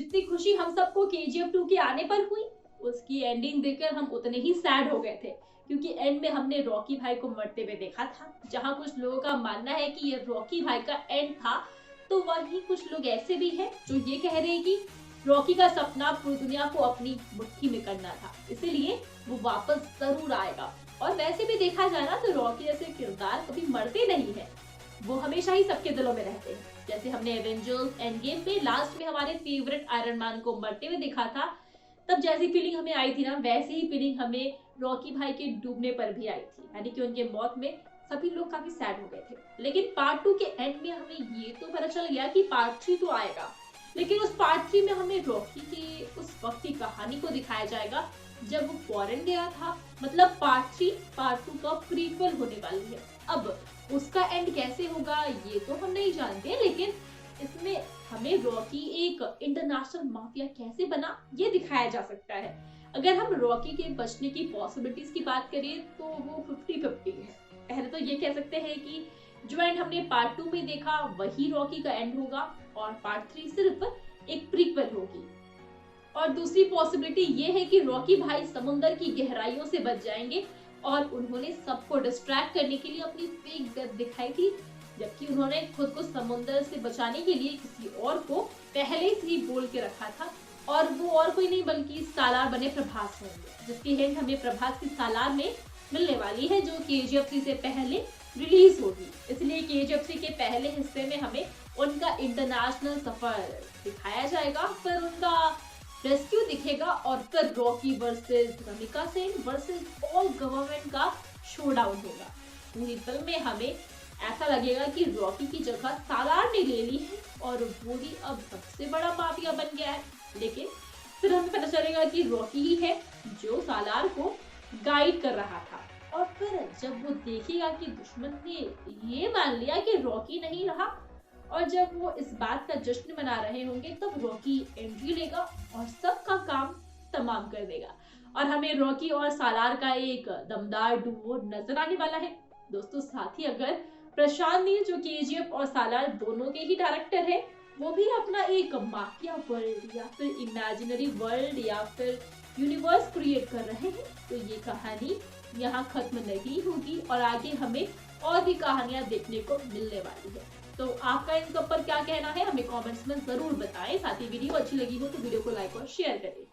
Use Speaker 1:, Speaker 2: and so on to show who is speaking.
Speaker 1: जितनी खुशी हम सबको केजीएफ 2 के आने पर हुई, उसकी एंडिंग देखकर हम उतने ही सैड हो गए थे, क्योंकि एंड में हमने रॉकी भाई को मरते हुए देखा था। जहां कुछ लोगों का मानना है कि ये रॉकी भाई का एंड था, तो वहीं कुछ लोग ऐसे भी हैं जो ये कह रहे हैं कि रॉकी का सपना पूरी दुनिया को अपनी मुट्ठी में करना था, इसीलिए वो वापस जरूर आएगा। और वैसे भी देखा जाए ना तो रॉकी जैसे किरदार कभी मरते नहीं है, वो हमेशा ही सबके दिलों में रहते हैं। जैसे हमने एवेंजर्स एंड गेम में लास्ट में हमारे फेवरेट आयरन मैन को मरते हुए देखा था, तब जैसी फीलिंग हमें आई थी ना, वैसी ही फीलिंग हमें रॉकी भाई के डूबने पर भी आई थी। यानी कि उनके मौत में सभी लोग काफी सैड हो गए थे। लेकिन पार्ट 2 के एंड में हमें ये तो पता चल गया कि पार्ट 3 तो आएगा, लेकिन उस पार्ट 3 में हमें रॉकी के उस वक्त की कहानी को दिखाया जाएगा जब वो फॉरेन गया था। मतलब पार्ट 3 पार्ट 2 का प्रीक्वल होने वाली है। अब उसका एंड कैसे होगा ये तो हम नहीं जानते, लेकिन इसमें हमें रॉकी एक इंटरनेशनल माफिया कैसे बना ये दिखाया जा सकता है। अगर हम रॉकी के बचने की पॉसिबिलिटीज की बात करें तो वो 50-50 है। पहले तो ये कह सकते हैं कि जो एंड हमने पार्ट 2 में देखा वही रॉकी का एंड होगा और पार्ट 3 सिर्फ एक प्रीक्वल होगी। और दूसरी पॉसिबिलिटी ये है कि रॉकी भाई समुंदर की गहराइयों से बच जाएंगे और उन्होंने सबको डिस्ट्रैक्ट करने के लिए अपनी फेक डेथ दिखाई थी, जबकि उन्होंने खुद को समुंदर से बचाने के लिए किसी और को पहले से ही बोल के रखा था, और वो और कोई नहीं बल्कि सालार बने प्रभास होंगे, जिसकी हिंट हमें प्रभास की सालार में मिलने वाली है, जो केजीएफ 3 से पहले रिलीज होगी। इसलिए केजीएफ 3 के पहले हिस्से में हमें उनका इंटरनेशनल सफर दिखाया जाएगा, फिर उनका रेस्क्यू दिखेगा और फिर Rocky versus Ramika Sen versus all government का शोडाउन होगा। पूरी फिल्म में हमें ऐसा लगेगा कि रॉकी की जगह सालार ने ले ली है और वो ही अब सबसे बड़ा माफिया बन गया है। लेकिन फिर हमें पता चलेगा कि रॉकी ही है जो सालार को गाइड कर रहा था। और फिर जब वो देखेगा कि दुश्मन ने ये मान लिया कि रॉकी नहीं रहा, और जब वो इस बात का जश्न मना रहे होंगे, तब रॉकी एंट्री लेगा और सबका काम तमाम कर देगा और हमें रॉकी और सालार का एक दमदार डुओ नजर आने वाला है। दोस्तों साथ ही अगर प्रशांत नील जो केजीएफ और सालार दोनों के ही डायरेक्टर है, वो भी अपना एक माफिया वर्ल्ड या फिर इमेजिनरी वर्ल्ड या फिर यूनिवर्स क्रिएट कर रहे हैं, तो ये कहानी यहाँ खत्म नहीं होगी और आगे हमें और भी कहानियां देखने को मिलने वाली है। तो आपका इन सब पर क्या कहना है हमें कमेंट्स में जरूर बताएं। साथ ही वीडियो अच्छी लगी हो तो वीडियो को लाइक और शेयर करें।